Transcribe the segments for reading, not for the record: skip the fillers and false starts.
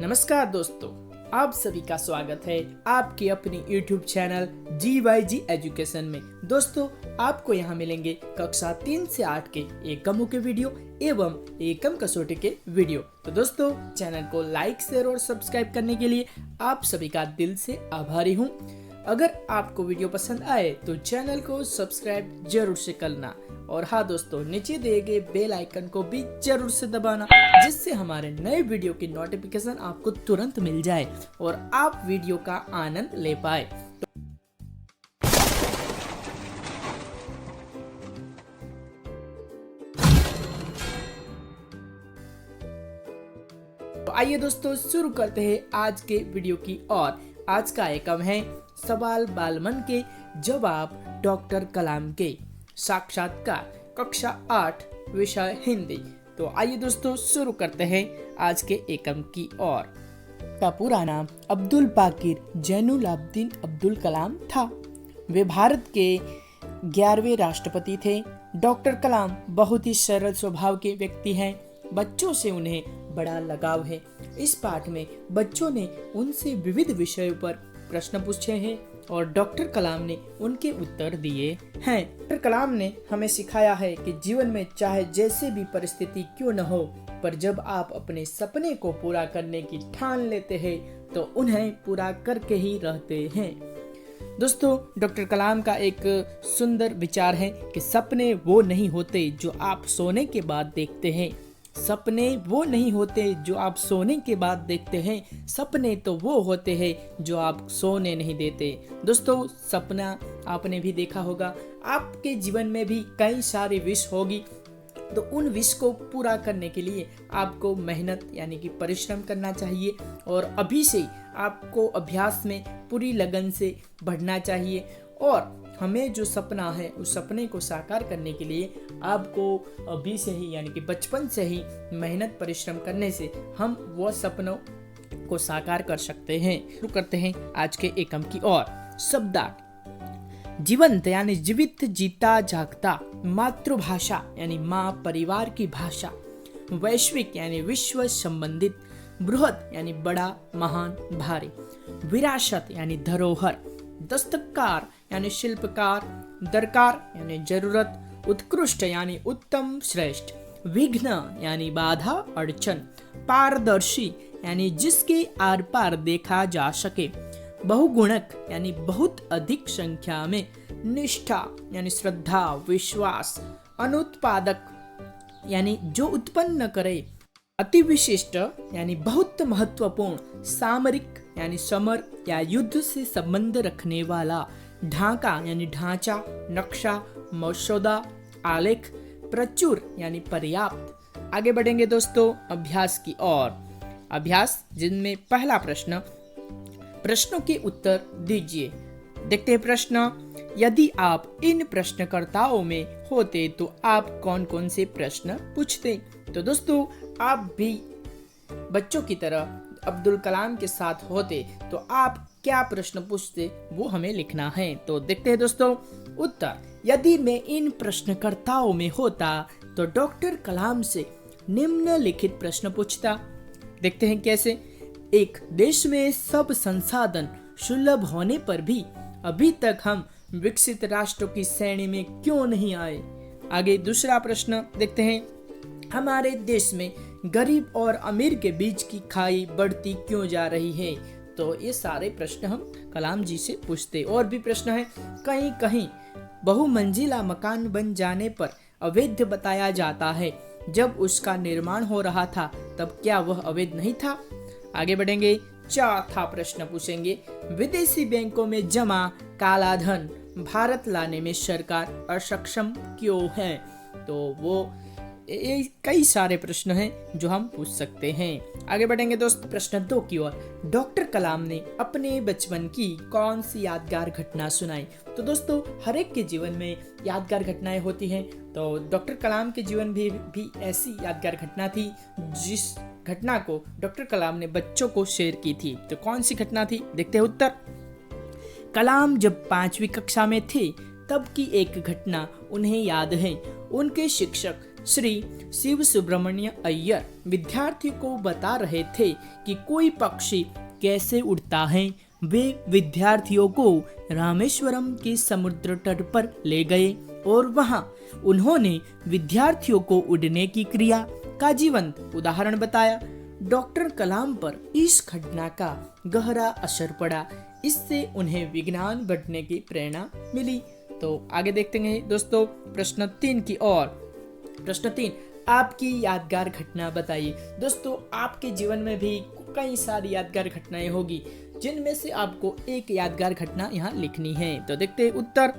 नमस्कार दोस्तों, आप सभी का स्वागत है आपके अपने YouTube चैनल GYG एजुकेशन में। दोस्तों, आपको यहाँ मिलेंगे कक्षा 3 से 8 के एकमों के वीडियो एवं एकम कसौटी के वीडियो। तो दोस्तों, चैनल को लाइक, शेयर और सब्सक्राइब करने के लिए आप सभी का दिल से आभारी हूँ। अगर आपको वीडियो पसंद आए तो चैनल को सब्सक्राइब जरूर से करना और हाँ दोस्तों, नीचे दिए गए बेल आइकन को भी जरूर से दबाना, जिससे हमारे नए वीडियो की नोटिफिकेशन आपको तुरंत मिल जाए और आप वीडियो का आनंद ले पाए। तो आइए दोस्तों, शुरू करते हैं आज के वीडियो की। और आज का एकम है सवाल बालमन के जवाब डॉक्टर कलाम के। साक्षात्कार कक्षा 8 विषय हिंदी। तो आइए दोस्तों, शुरू करते हैं आज के एकम की ओर। का पूरा नाम अब्दुल बाकिर जैनुल आब्दीन अब्दुल कलाम था। वे भारत के 11वें राष्ट्रपति थे। डॉक्टर कलाम बहुत ही सरल स्वभाव के व्यक्ति हैं। बच्चों से उन्हें बड़ा लगाव है। इस पाठ में बच्चों ने उनसे विविध विषयों पर प्रश्न पूछे हैं और डॉक्टर कलाम ने उनके उत्तर दिए हैं। डॉक्टर कलाम ने हमें सिखाया है कि जीवन में चाहे जैसे भी परिस्थिति क्यों न हो, पर जब आप अपने सपने को पूरा करने की ठान लेते हैं तो उन्हें पूरा करके ही रहते हैं। दोस्तों, डॉक्टर कलाम का एक सुंदर विचार है कि सपने वो नहीं होते जो आप सोने के बाद देखते हैं। सपने वो नहीं होते जो आप सोने के बाद देखते हैं। सपने तो वो होते हैं जो आप सोने नहीं देते। दोस्तों, सपना आपने भी देखा होगा। आपके जीवन में भी कई सारे विश होगी, तो उन विश को पूरा करने के लिए आपको मेहनत यानी कि परिश्रम करना चाहिए और अभी से आपको अभ्यास में पूरी लगन से बढ़ना चाहिए। और हमें जो सपना है उस सपने को साकार करने के लिए आपको अभी से ही यानी कि बचपन से ही मेहनत परिश्रम करने से हम वो सपनों को साकार कर सकते हैं। शुरू करते हैं आज के एकम की ओर। शब्दार्थ जीवंत यानी जीवित, जीता जागता। मातृभाषा यानी माँ, परिवार की भाषा। वैश्विक यानी विश्व संबंधित। बृहत यानी बड़ा, महान, भारी। विरासत यानी धरोहर। दस्तकार यानी शिल्पकार। दरकार यानी जरूरत। उत्कृष्ट यानी उत्तम, श्रेष्ठ। विघ्न यानी बाधा, अड़चन। पारदर्शी यानी जिसके आर पार देखा जा सके। बहुगुणक यानी बहुत अधिक संख्या में। निष्ठा यानी श्रद्धा, विश्वास। अनुत्पादक यानी जो उत्पन्न करे। अति विशिष्ट यानी बहुत महत्वपूर्ण। सामरिक यानी समर या युद्ध से संबंध रखने वाला। ढांका यानी ढांचा, नक्शा, मसौदा, आलेख। प्रचुर यानी पर्याप्त। आगे बढ़ेंगे दोस्तों अभ्यास की ओर। अभ्यास जिनमें पहला प्रश्न, प्रश्नों के उत्तर दीजिए। देखते हैं प्रश्न। यदि आप इन प्रश्नकर्ताओं में होते तो आप कौन कौन से प्रश्न पूछते? तो दोस्तों, आप भी बच्चों की तरह अब्दुल कलाम के साथ होते तो आप क्या प्रश्न पूछते वो हमें लिखना है। तो देखते हैं दोस्तों उत्तर। यदि मैं इन प्रश्नकर्ताओं में होता तो डॉक्टर कलाम से निम्नलिखित प्रश्न पूछता। देखते हैं कैसे। एक, देश में सब संसाधन सुलभ होने पर भी अभी तक हम विकसित राष्ट्रों की श्रेणी में क्यों नहीं आए? आगे दूसरा प्रश्न देखते हैं। हमारे देश में गरीब और अमीर के बीच की खाई बढ़ती क्यों जा रही है? तो ये सारे प्रश्न हम कलाम जी से पूछते। और भी प्रश्न है। कहीं कहीं बहुमंजिला मकान बन जाने पर अवैध बताया जाता है। जब उसका निर्माण हो रहा था तब क्या वह अवैध नहीं था? आगे बढ़ेंगे। चौथा प्रश्न पूछेंगे। विदेशी बैंकों में जमा काला धन भारत लाने में सरकार असक्षम क्यों है? तो वो कई सारे प्रश्न हैं जो हम पूछ सकते हैं। आगे बढ़ेंगे दोस्त प्रश्न 2 की ओर। डॉक्टर कलाम ने अपने बचपन की कौन सी यादगार घटना सुनाई? तो दोस्तों, हर एक के जीवन में यादगार घटनाएं होती हैं। तो डॉक्टर कलाम के जीवन भी ऐसी यादगार घटना थी जिस घटना को डॉक्टर कलाम ने बच्चों को शेयर की थी। तो कौन सी घटना थी? देखते हैं उत्तर। कलाम जब 5वीं कक्षा में थे तब की एक घटना उन्हें याद है। उनके शिक्षक श्री शिव सुब्रमण्य अय्यर विद्यार्थियों को बता रहे थे कि कोई पक्षी कैसे उड़ता है। वे विद्यार्थियों को रामेश्वरम के समुद्र तट पर ले गए और वहां उन्होंने विद्यार्थियों को उड़ने की क्रिया का जीवंत उदाहरण बताया। डॉक्टर कलाम पर इस घटना का गहरा असर पड़ा। इससे उन्हें विज्ञान बढ़ने की प्रेरणा मिली। तो आगे देखते हैं दोस्तों प्रश्न 3 की ओर। प्रश्न 3, आपकी यादगार घटना बताइए। दोस्तों आपके जीवन में भी कई सारी यादगार घटनाएं होगी, जिनमें से आपको एक यादगार घटना यहाँ लिखनी है। तो देखते हैं उत्तर।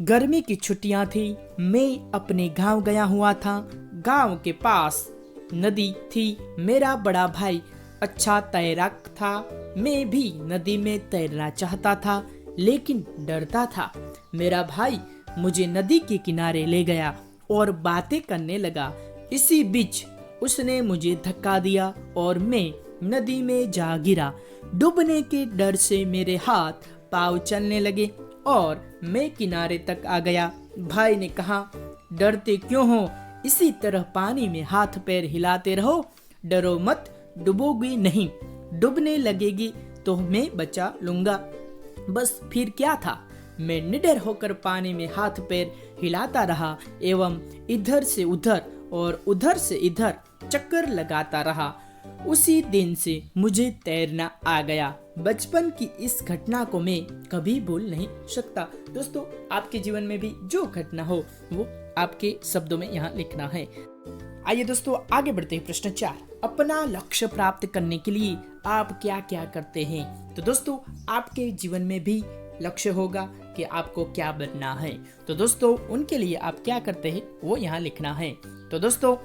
गर्मी की छुट्टियां थी। मैं अपने गांव गया हुआ था। गांव के पास नदी थी। मेरा बड़ा भाई अच्छा तैराक था। मैं भी नदी में तैरना चाहता था, लेकिन डरता था। मेरा भाई मुझे नदी के किनारे ले गया और बातें करने लगा। इसी बीच उसने मुझे धक्का दिया और मैं नदी में जा गिरा। डूबने के डर से मेरे हाथ पांव चलने लगे और मैं किनारे तक आ गया। भाई ने कहा, डरते क्यों हो? इसी तरह पानी में हाथ पैर हिलाते रहो। डरो मत, डूबोगी नहीं। डूबने लगेगी तो मैं बचा लूंगा। बस फिर क्या था, मैं निडर होकर पानी में हाथ पैर हिलाता रहा एवं इधर से उधर और उधर से इधर चक्कर लगाता रहा। उसी दिन से मुझे तैरना आ गया। बचपन की इस घटना को मैं कभी भूल नहीं सकता। दोस्तों आपके जीवन में भी जो घटना हो वो आपके शब्दों में यहाँ लिखना है। आइए दोस्तों आगे बढ़ते हैं। प्रश्न 4, अपना लक्ष्य प्राप्त करने के लिए आप क्या क्या करते हैं? तो दोस्तों आपके जीवन में भी लक्ष्य होगा कि आपको क्या बनना है। तो दोस्तों उनके लिए आप क्या करते हैं वो यहाँ लिखना है। तो दोस्तों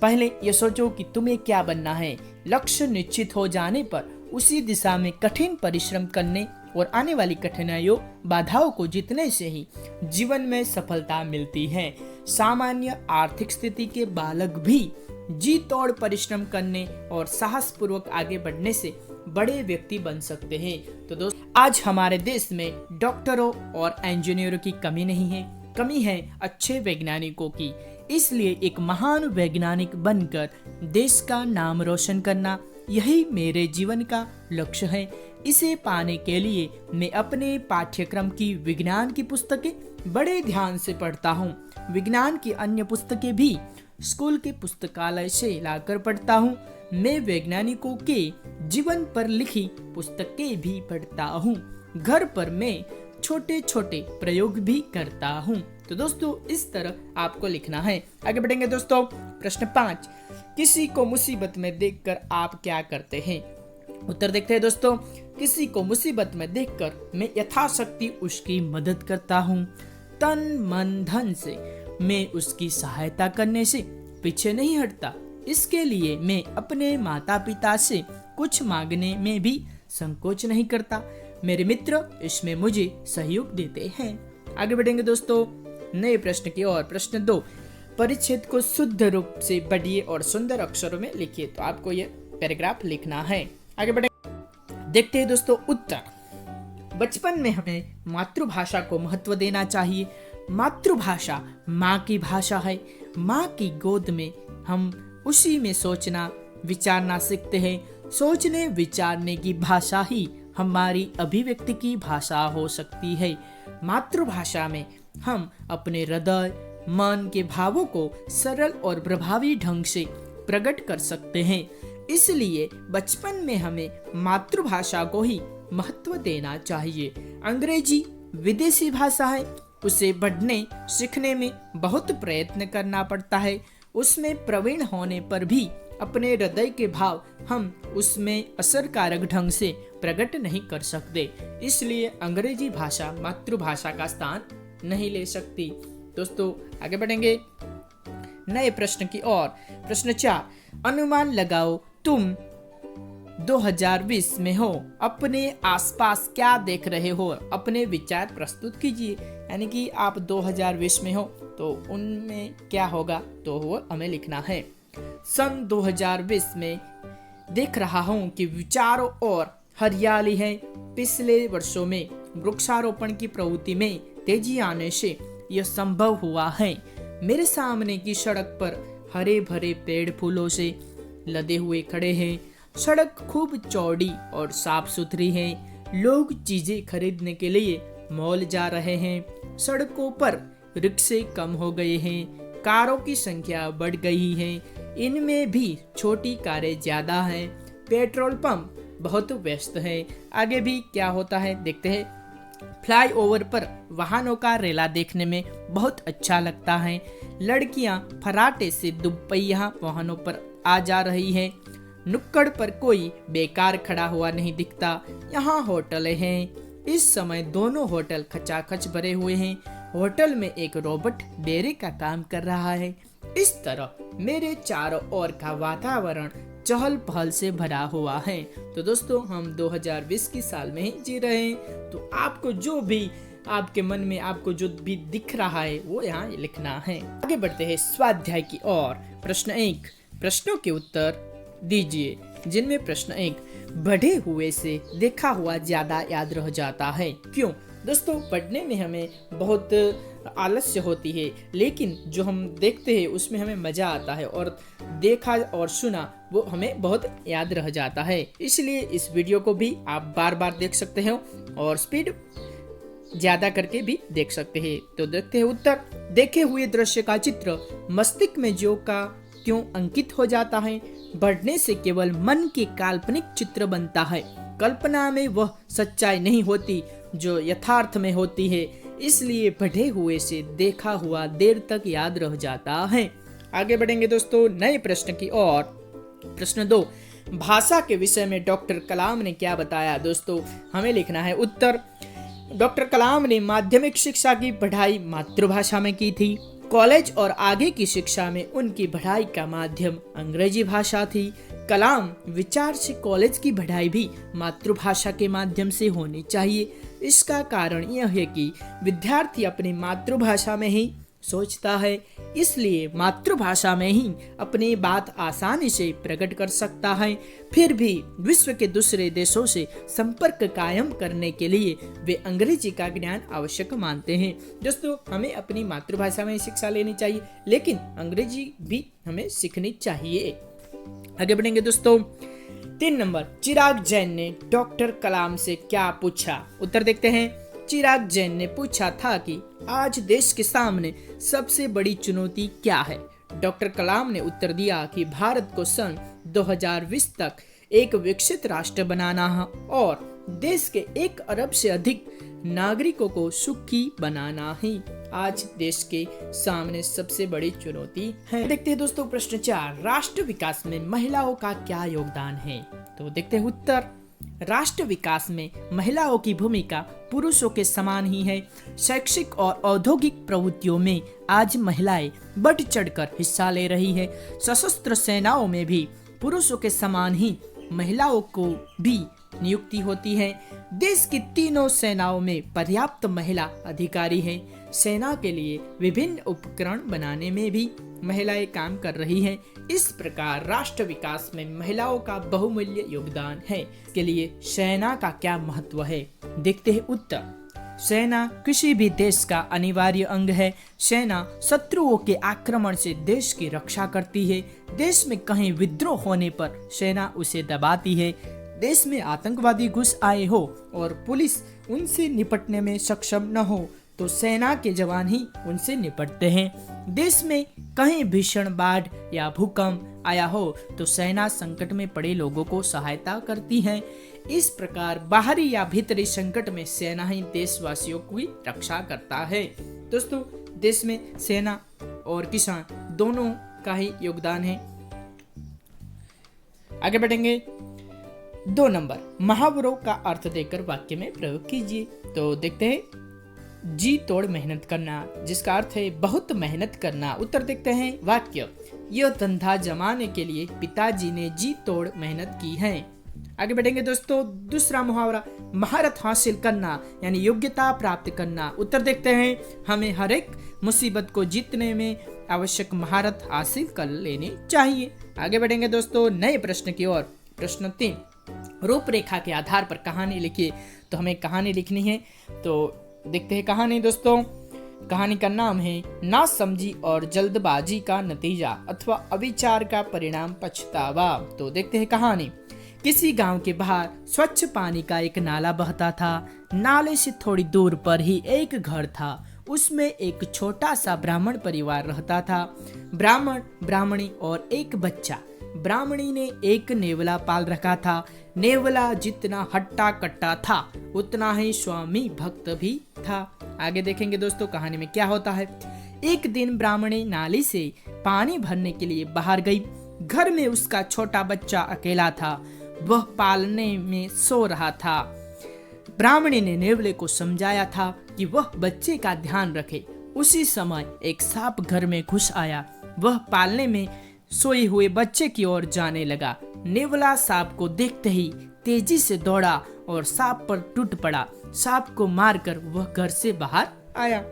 पहले ये सोचो कि तुम्हें क्या बनना है। लक्ष्य निश्चित हो जाने पर उसी दिशा में कठिन परिश्रम करने और आने वाली कठिनाइयों बाधाओं को जीतने से ही जीवन में सफलता मिलती है। सामान्य आर्थिक स्थिति के बालक भी जी तोड़ परिश्रम करने और साहस पूर्वक आगे बढ़ने से बड़े व्यक्ति बन सकते हैं। तो दोस्तों आज हमारे देश में डॉक्टरों और इंजीनियरों की कमी नहीं है, कमी है अच्छे वैज्ञानिकों की। इसलिए एक महान वैज्ञानिक बनकर देश का नाम रोशन करना यही मेरे जीवन का लक्ष्य है। इसे पाने के लिए मैं अपने पाठ्यक्रम की विज्ञान की पुस्तकें बड़े ध्यान से पढ़ता हूँ। विज्ञान की अन्य पुस्तकें भी स्कूल के पुस्तकालय से लाकर पढ़ता हूँ। मैं वैज्ञानिकों के जीवन पर लिखी पुस्तकें भी पढ़ता हूँ। घर पर मैं छोटे छोटे प्रयोग भी करता हूँ। तो दोस्तों इस तरह आपको लिखना है। आगे बढ़ेंगे दोस्तों। प्रश्न 5, किसी को मुसीबत में देखकर आप क्या करते हैं? उत्तर देखते हैं दोस्तों। किसी को मुसीबत में देखकर मैं यथाशक्ति उसकी मदद करता हूँ। तन मन धन से मैं उसकी सहायता करने से पीछे नहीं हटता। इसके लिए मैं अपने माता पिता से कुछ मांगने में भी संकोच नहीं करता। मेरे मित्र इसमें मुझे सहयोग देते हैं। आगे बढ़ेंगे दोस्तों नए प्रश्न की ओर। प्रश्न 2, परिच्छेद को शुद्ध रूप से पढ़िए और सुंदर अक्षरों में लिखिए। तो आपको ये पैराग्राफ लिखना है। आगे बढ़ेंगे। देखते हैं दोस्तों उत्तर। बचपन में हमें मातृभाषा को महत्व देना चाहिए। मातृभाषा माँ की भाषा है। माँ की गोद में हम उसी में सोचना विचारना सीखते हैं। सोचने विचारने की भाषा ही हमारी अभिव्यक्ति की भाषा हो सकती है। मातृभाषा में हम अपने हृदय मन के भावों को सरल और प्रभावी ढंग से प्रकट कर सकते हैं। इसलिए बचपन में हमें मातृभाषा को ही महत्व देना चाहिए। अंग्रेजी विदेशी भाषा है, उसे पढ़ने सीखने में बहुत प्रयत्न करना पड़ता है। उसमें प्रवीण होने पर भी अपने हृदय के भाव हम उसमें असरकारक ढंग से प्रकट नहीं कर सकते। इसलिए अंग्रेजी भाषा मातृभाषा का स्थान नहीं ले सकती। दोस्तों आगे बढ़ेंगे नए प्रश्न की ओर। प्रश्न 4, अनुमान लगाओ तुम 2020 में हो। अपने आसपास क्या देख रहे हो? अपने विचार प्रस्तुत कीजिए। यानी कि आप 2020 में हो तो उनमें क्या होगा तो वो हमें लिखना है। सन 2020 में देख रहा हूँ कि विचारों और हरियाली है। पिछले वर्षों में वृक्षारोपण की प्रवृत्ति में तेजी आने से यह संभव हुआ है। मेरे सामने की सड़क पर हरे भरे पेड़ फूलों से लदे हुए खड़े हैं। सड़क खूब चौड़ी और साफ सुथरी है। लोग चीजें खरीदने के लिए मॉल जा रहे हैं। सड़कों पर रिक्शे कम हो गए हैं। कारों की संख्या बढ़ गई है। इनमें भी छोटी कारें ज्यादा हैं। पेट्रोल पंप बहुत व्यस्त है। आगे भी क्या होता है देखते हैं। फ्लाईओवर पर वाहनों का रेला देखने में बहुत अच्छा लगता है। लड़कियां फराटे से दुपहिया वाहनों पर आ जा रही है। नुक्कड़ पर कोई बेकार खड़ा हुआ नहीं दिखता। यहाँ होटल हैं। इस समय दोनों होटल खचाखच भरे हुए हैं। होटल में एक रोबोट डेरे का काम कर रहा है। इस तरह मेरे चारों ओर का वातावरण चहल पहल से भरा हुआ है। तो दोस्तों हम 2020 की साल में ही जी रहे हैं। तो आपको जो भी आपके मन में आपको जो भी दिख रहा है वो यहाँ लिखना है। आगे बढ़ते हैं स्वाध्याय की ओर। प्रश्न 1, प्रश्नों के उत्तर दीजिए। जिनमें प्रश्न 1, बढ़े हुए से देखा हुआ ज्यादा याद रह जाता है, क्यों? दोस्तों पढ़ने में हमें बहुत आलस्य होती है, लेकिन जो हम देखते हैं उसमें हमें मजा आता है और देखा और सुना वो हमें बहुत याद रह जाता है। इसलिए इस वीडियो को भी आप बार बार देख सकते हो और स्पीड ज्यादा करके भी देख सकते हैं। तो देखते हैं उत्तर। देखे हुए दृश्य का चित्र मस्तिष्क में जो का क्यों अंकित हो जाता है? बढ़ने से केवल मन के काल्पनिक चित्र बनता है। कल्पना में वह सच्चाई नहीं होती जो यथार्थ में होती है। इसलिए बढ़े हुए से देखा हुआ देर तक याद रह जाता है। आगे बढ़ेंगे दोस्तों नए प्रश्न की ओर। प्रश्न 2, भाषा के विषय में डॉक्टर कलाम ने क्या बताया? दोस्तों हमें लिखना है उत्तर। डॉक्टर कलाम ने माध्यमिक शिक्षा की पढ़ाई मातृभाषा में की थी। कॉलेज और आगे की शिक्षा में उनकी पढ़ाई का माध्यम अंग्रेजी भाषा थी। कलाम विचार से कॉलेज की पढ़ाई भी मातृभाषा के माध्यम से होनी चाहिए। इसका कारण यह है कि विद्यार्थी अपनी मातृभाषा में ही सोचता है, इसलिए मातृभाषा में ही अपनी बात आसानी से प्रकट कर सकता है। फिर भी विश्व के दूसरे देशों से संपर्क कायम करने के लिए वे अंग्रेजी का ज्ञान आवश्यक मानते हैं। दोस्तों हमें अपनी मातृभाषा में शिक्षा लेनी चाहिए, लेकिन अंग्रेजी भी हमें सीखनी चाहिए। आगे बढ़ेंगे दोस्तों। 3 नंबर, चिराग जैन ने डॉक्टर कलाम से क्या पूछा? उत्तर देखते हैं। चिराग जैन ने पूछा था कि आज देश के सामने सबसे बड़ी चुनौती क्या है? डॉक्टर कलाम ने उत्तर दिया कि भारत को सन 2020 तक एक विकसित राष्ट्र बनाना है और देश के 1 अरब से अधिक नागरिकों को सुखी बनाना ही आज देश के सामने सबसे बड़ी चुनौती है। देखते हैं दोस्तों प्रश्न 4, राष्ट्र विकास में महिलाओं का क्या योगदान है? तो देखते हैं उत्तर। राष्ट्र विकास में महिलाओं की भूमिका पुरुषों के समान ही है। शैक्षिक और औद्योगिक प्रवृत्तियों में आज महिलाएं बढ़ चढ़कर हिस्सा ले रही है। सशस्त्र सेनाओं में भी पुरुषों के समान ही महिलाओं को भी नियुक्ति होती है। देश की तीनों सेनाओं में पर्याप्त महिला अधिकारी हैं। सेना के लिए विभिन्न उपकरण बनाने में भी महिलाएं काम कर रही हैं। इस प्रकार राष्ट्र विकास में महिलाओं का बहुमूल्य योगदान है। के लिए सेना का क्या महत्व है? देखते हैं उत्तर। सेना किसी भी देश का अनिवार्य अंग है। सेना शत्रुओं के आक्रमण से देश की रक्षा करती है। देश में कहीं विद्रोह होने पर सेना उसे दबाती है। देश में आतंकवादी घुस आए हो और पुलिस उनसे निपटने में सक्षम न हो तो सेना के जवान ही उनसे निपटते हैं। देश में कहीं भीषण बाढ़ या भूकंप आया हो तो सेना संकट में पड़े लोगों को सहायता करती है। इस प्रकार बाहरी या भीतरी संकट में सेना ही देशवासियों की रक्षा करता है। दोस्तों देश में सेना और किसान दोनों का ही योगदान है। आगे बढ़ेंगे। 2 नंबर, मुहावरों का अर्थ देकर वाक्य में प्रयोग कीजिए। तो देखते हैं। जी तोड़ मेहनत करना, जिसका अर्थ है बहुत मेहनत करना। उत्तर देखते हैं। वाक्य, यह धंधा जमाने के लिए पिताजी ने जी तोड़ मेहनत की है। आगे बढ़ेंगे दोस्तों। दूसरा मुहावरा, महारत हासिल करना यानी योग्यता प्राप्त करना। उत्तर देखते हैं। हमें हर एक मुसीबत को जीतने में आवश्यक महारत हासिल कर लेनी चाहिए। आगे बढ़ेंगे दोस्तों नए प्रश्न की ओर। प्रश्न 3, रूपरेखा के आधार पर कहानी लिखिए। तो हमें कहानी लिखनी है। तो देखते हैं कहानी दोस्तों। कहानी का नाम है नासमझी और जल्दबाजी का नतीजा अथवा अविचार का परिणाम पछतावा। तो देखते हैं कहानी। किसी गांव के बाहर स्वच्छ पानी का एक नाला बहता था। नाले से थोड़ी दूर पर ही एक घर था। उसमें एक छोटा सा ब्राह्मण परिवार रहता था। ब्राह्मण, ब्राह्मणी और एक बच्चा। ब्राह्मणी ने एक नेवला पाल रखा था। नेवला जितना हट्टा कट्टा था उतना ही स्वामी भक्त भी था। आगे देखेंगे दोस्तों कहानी में क्या होता है। एक दिन ब्राह्मणी नाली से पानी भरने के लिए बाहर गई। घर में उसका छोटा बच्चा अकेला था। वह पालने में सो रहा था। ब्राह्मणी ने नेवले को समझाया था कि वह बच्चे का ध्यान रखे। उसी समय एक सांप घर में घुस आया। वह पालने में सोए हुए बच्चे की ओर जाने लगा। नेवला सांप को देखते ही तेजी से दौड़ा और सांप पर टूट पड़ा। सांप को मारकर वह घर से बाहर आया।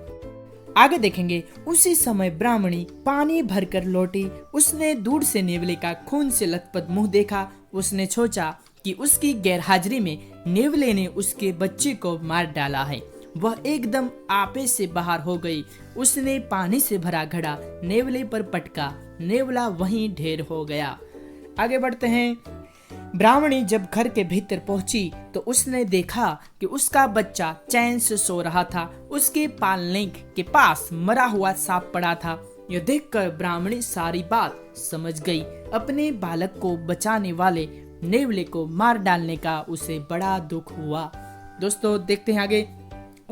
आगे देखेंगे। उसी समय ब्राह्मणी पानी भरकर लौटी। उसने दूर से नेवले का खून से लथपथ मुंह देखा। उसने सोचा कि उसकी गैरहाजिरी में नेवले ने उसके बच्चे को मार डाला है। वह एकदम आपे से बाहर हो गई। उसने पानी से भरा घड़ा नेवले पर पटका। नेवला वहीं ढेर हो गया। आगे बढ़ते हैं। ब्राह्मणी जब घर के भीतर पहुंची तो उसने देखा कि उसका बच्चा चैन से सो रहा था। उसके पालने के पास मरा हुआ सांप पड़ा था। यह देखकर ब्राह्मणी सारी बात समझ गई। अपने बालक को बचाने वाले नेवले को मार डालने का उसे बड़ा दुख हुआ। दोस्तों देखते हैं आगे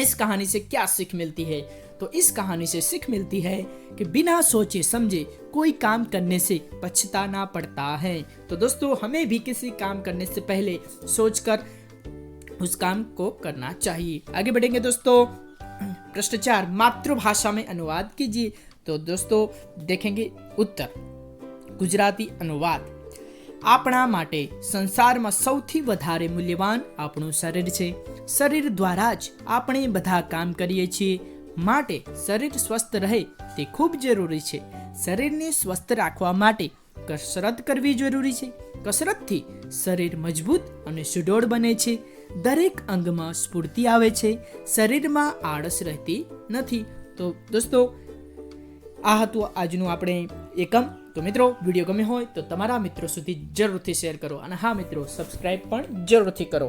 इस कहानी से क्या सीख मिलती है। तो इस कहानी से सीख मिलती है कि बिना सोचे समझे कोई काम करने से पछताना पड़ता है। तो दोस्तों हमें भी किसी काम करने से पहले सोचकर उस काम को करना चाहिए। आगे बढ़ेंगे दोस्तों। प्रश्न 4 मातृभाषा में अनुवाद कीजिए। तो दोस्तों देखेंगे उत्तर। गुजराती अनुवाद। આપણા માટે સંસારમાં સૌથી વધારે મૂલ્યવાન આપણું શરીર છે। શરીર દ્વારા જ આપણે બધા કામ કરીએ છીએ, માટે શરીર સ્વસ્થ રહે તે ખૂબ જરૂરી છે। શરીરને સ્વસ્થ રાખવા માટે કસરત કરવી જરૂરી છે। કસરતથી શરીર મજબૂત અને સુડોળ બને છે। દરેક અંગમાં સ્ફૂર્તિ આવે છે। શરીરમાં આળસ રહેતી નથી। તો દોસ્તો આ હતું આજનું આપણે એકમ। તો મિત્રો વિડીયો ગમ્યો હોય તો તમારા મિત્રો સુધી જરૂરથી શેર કરો અને હા મિત્રો સબસ્ક્રાઇબ પણ જરૂરથી કરો।